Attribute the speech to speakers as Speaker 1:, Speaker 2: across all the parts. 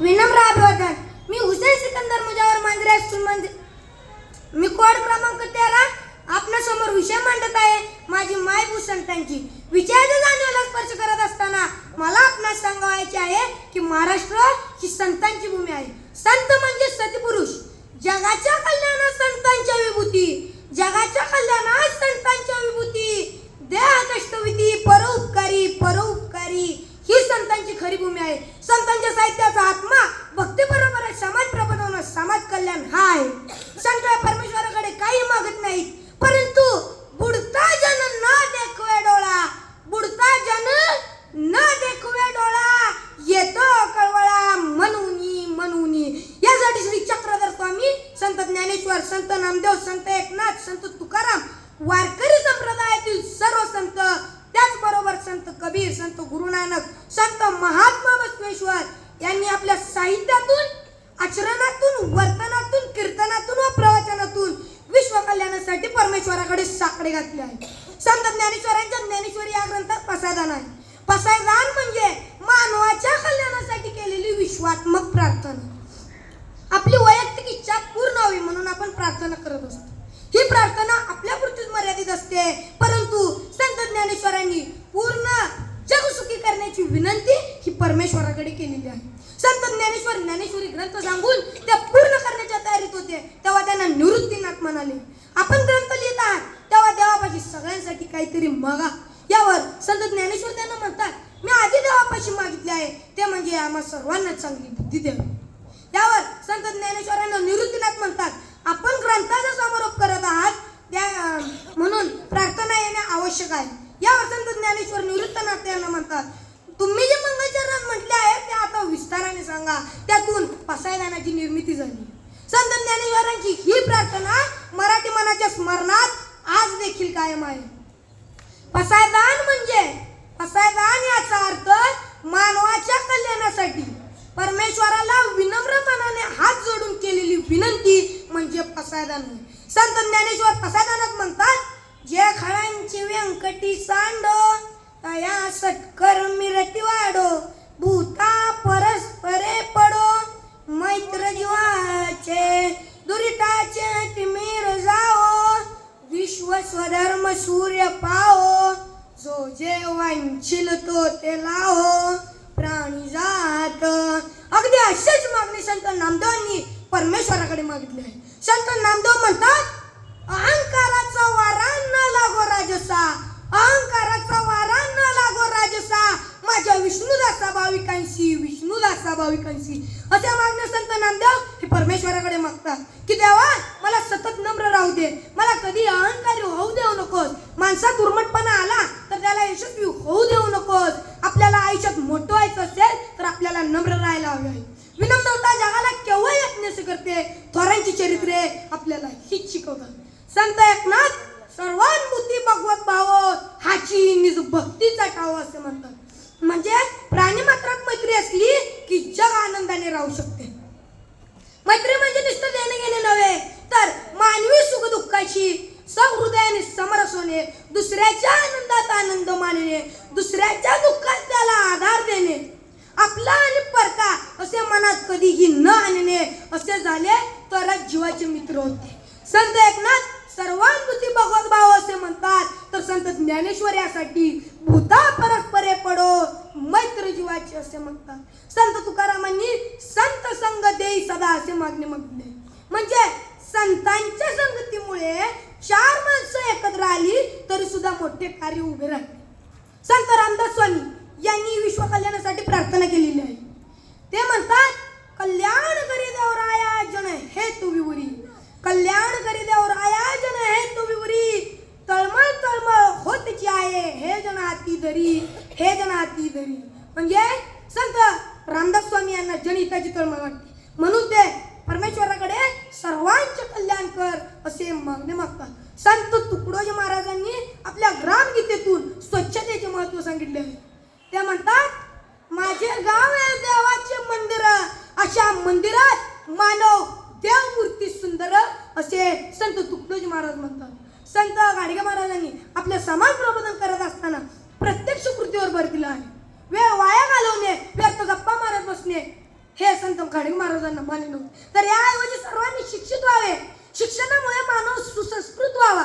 Speaker 1: विनम्र अभिवादन। मी हुसेन सिकंदर मुजावर मांजरे हायस्कूल मध्ये मी कोड क्रमांक 13 आपल्या समोर विषय मांडत आहे माझी मायभू संतांची। विषयाच्या जाणीवेला स्पर्श करत असताना मला आपणास सांगायचे आहे की महाराष्ट्र ही संतांची भूमी आहे। संत म्हणजे सत्पुरुष। जगाच्या कल्याणात संतांच्या विभूती, जगाच्या कल्याणात संतांच्या विभूती, देह कष्टविधी परोपकारी परोपकारी ही संतांची खरी भूमी आहे। संतांच्या साहित्याचा आत्मा भक्ती बरोबर समाज प्रबोधन समाज कल्याण हा आहे। संत परमेश्वराकडे काही मागत नाहीत, परंतु बुडता जन न देखवे डोळा, बुडता जन न देखवे डोळा, येतो कळवळा म्हणूनी म्हणूनी। यासाठी श्री चक्रधर स्वामी, संत ज्ञानेश्वर, संत नामदेव, संत एकनाथ, संत तुकाराम, वारकरी संप्रदायातील सर्व संत, त्याचबरोबर संत कबीर, संत गुरुनानक, संत महात्मा बसवेश्वर यांनी आपल्या साहित्यातून, आचरणातून, वर्तनातून, कीर्तनातून व प्रवचनातून विश्व कल्याणासाठी परमेश्वराकडे साकडे घातले आहे। संत ज्ञानेश्वरांच्या ज्ञानेश्वरी या ग्रंथात पसायदान आहे। पसायदान म्हणजे मानवाच्या कल्याणासाठी केलेली विश्वात्मक प्रार्थना। आपली वैयक्तिक इच्छा पूर्ण व्हावी म्हणून आपण प्रार्थना करत असतो। ही प्रार्थना आपल्यापुरतीच मर्यादित असते, परंतु संत ज्ञानेश्वरांनी पूर्ण जग सुखी करण्याची विनंती ही परमेश्वराकडे केलेली आहे। संत ज्ञानेश्वर ज्ञानेश्वरी ग्रंथ सांगून त्या पूर्ण करण्याच्या तयारीत होते, तेव्हा त्यांना निवृत्तीनाथ म्हणाले, आपण ग्रंथ लिहित आहात तेव्हा देवापाशी सगळ्यांसाठी काहीतरी मागा। यावर संत ज्ञानेश्वर त्यांना म्हणतात, मी आधी देवापाशी मागितले आहे, ते म्हणजे आम्हा सर्वांना चांगली बुद्धी द्यावी। यावर संत ज्ञानेश्वरांना निवृत्तीनाथ म्हणतात, आपण ग्रंथाचा समारोप करत आहात म्हणून प्रार्थना येणे आवश्यक आहे। यावर संत ज्ञानेश्वर निवृत्तीनाथ यांना म्हणतात, तुम्ही जे मंगलचरणात म्हटले आहे ते आता विस्ताराने सांगा। त्यातून पसायदानाची निर्मिती झाली। संत ज्ञानेश्वरांची ही प्रार्थना मराठी मनाच्या स्मरणात आज देखील कायम आहे। पसायदान म्हणजे, पसायदान याचा अर्थ मानवाच्या कल्याणासाठी परमेश्वराला विनम्र मनाने हात जोडून केलेली विनंती म्हणजे पसायदान होय। संत ज्ञानेश्वर पसायदानात म्हणतात, जे खळांची व्यंकटी सांडो तया सत्कर मिरती वाढो, भूता परस्परे पडो, मैत्र जीवाचे दुरिताचे तिमिर जाओ, विश्व स्वधर्म सूर्य पाओ, जो जे वांछिल तो ते लाहो, प्राणी जात। अगदी अशीच मागणी संत नामदेवांनी परमेश्वराकडे मागितली आहे। संत नामदेव म्हणतात, अहंकाराचा वारा न लागो राजसा, अहंकाराचा वारा न लागो राजसा, माझ्या विष्णुदासा भाविकांशी, विष्णुदासा भाविकांशी। अशा मागण्या संत नामदेव हे परमेश्वराकडे मागतात की देवा मला सतत नम्र राहू दे, मला कधी अहंकारी होऊ देऊ नकोस। माणसात उर्मटपणा आला तर त्याला यशस्वी होऊ देऊ नकोस। आपल्याला आयुष्यात मोठं व्हायचं असेल तर आपल्याला नम्र राहायला हवे आहे। विनम्रता जगाला केव्हा यज्ञ करते, थोरांची चरित्रे आपल्याला हीच शिकवतात। संत एकनाथ सर्वानुभूती भगवत भाव हाची निज भक्तीचा ठाव असे म्हणतात। म्हणजे प्राणी मात्रात मैत्री असली की जग आनंदाने राहू शकते। मैत्री म्हणजे नुसतं देणे घेणे नव्हे, तर मानवी सुख दुःखाची सहृदयाने समरस होणे, दुसऱ्याच्या आनंदात आनंद मानणे, दुसऱ्याच्या दुःखात त्याला आधार देणे, आपला आणि परका असे मनात कधीही न आणणे, असे झाले तरच जीवाचे मित्र होते। संत एकनाथ सर्वानुभूती भगवत भाव असे म्हणतात, तर संत ज्ञानेश्वर यासाठी भूता परस्परे पडो, मैत्र जीवाचे असे म्हणतात। संत तुकारामांनी संत संग देई सदा असे मागणे मागले, म्हणजे संतांच्या संगतीमुळे चार माणसं एकत्र आली तरी सुद्धा मोठे कार्य उभे राहिले। संत रामदास स्वामी यांनी विश्व कल्याणासाठी प्रार्थना केलेली आहे। ते म्हणतात, कल्याण करी देवराया जन हेतु विवरी, कल्याण करी देवराया जन हेतु विवरी, तळमळ तळमळ होतची आहे हे जन हाती धरी, हे जन हाती धरी। म्हणजे संत रामदास स्वामी यांना जनहिताची तळमळ वाटते, म्हणून ते परमेश्वराकडे सर्वांचे कल्याण कर असे मागणे मागतात। संत तुकडोजी महाराजांनी आपल्या ग्रामगीतेतून स्वच्छतेचे महत्त्व सांगितले आहे। ते म्हणतात, माझे गाव आहे देवाचे मंदिर, अशा मंदिरात मानव देवमूर्ती सुंदर असे संत तुकडोजी महाराज म्हणतात। संत गाडगे महाराजांनी आपले समाज प्रबोधन करत असताना प्रत्यक्ष कृतीवर भर दिला आहे। वेळ वाया घालवणे, व्यर्थ गप्पा मारत बसणे हे संत गाडगे महाराजांना मान्य नव्हते. तर याऐवजी सर्वांनी शिक्षित व्हावे. शिक्षणामुळे माणूस सुसंस्कृत व्हावा,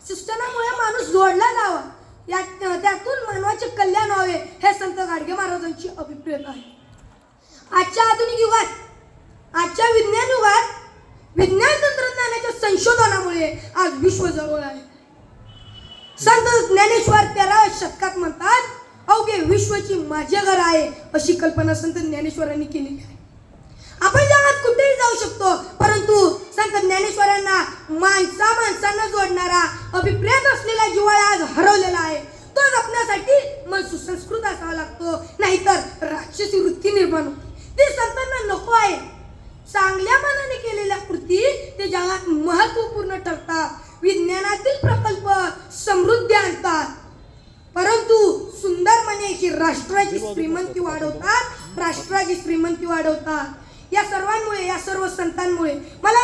Speaker 1: शिक्षणामुळे माणूस जोडला जावा, त्यातून मानवाचे कल्याण व्हावे, हे संत गाडगे महाराजांची अभिप्रेत आहे. आजच्या आधुनिक युगात, आजच्या विज्ञान युगात, विज्ञान तंत्रज्ञानाच्या संशोधनामुळे आज विश्व जवळ आहे. संत ज्ञानेश्वर 13व्या शतकात म्हणतात, अवघे विश्वची माझे घर आहे, अशी कल्पना संत ज्ञानेश्वरांनी केली आहे. आपण जगात कुठेही जाऊ शकतो, परंतु संत ज्ञानेश्वरांना माणसांना जोडणारा अभिप्रेत असलेला जिव्हाळा आज हरवलेला आहे. तो जपण्यासाठी मन सुसंस्कृत असावा लागतो, नाहीतर राक्षसी वृत्ती निर्माण होते. ते संतांना नको आहे. चांगल्या मनाने केलेल्या कृती ते जगात महत्त्वपूर्ण ठरतात. विज्ञानातील प्रकल्प समृद्धी आणतात, परंतु सुंदर मने ही राष्ट्राची श्रीमंती वाढवतात, राष्ट्राची श्रीमंती वाढवतात. या सर्वांमुळे, या सर्व संतांमुळे मला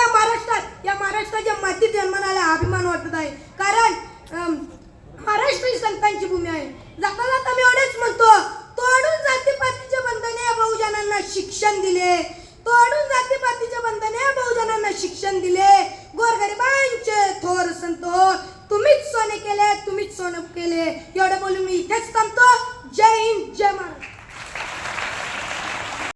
Speaker 1: या महाराष्ट्राच्या मातीत जन्माला अभिमान वाटत आहे. कारण महाराष्ट्र ही संतांची भूमी आहे. जाता जाता मी एवढेच म्हणतो, तोडून जातीपातीचे बंधने बहुजनांना शिक्षण दिले, तोडून जातीपातीचे बंधने बहुजनांना शिक्षण दिले. गोरगरिबांचे थोर संत हो, तुम्हीच सोने केले, तुम्हीच सोने केले. एवढं बोलून मी इथेच थांबतो. जय हिंद, जय महाराष्ट्र.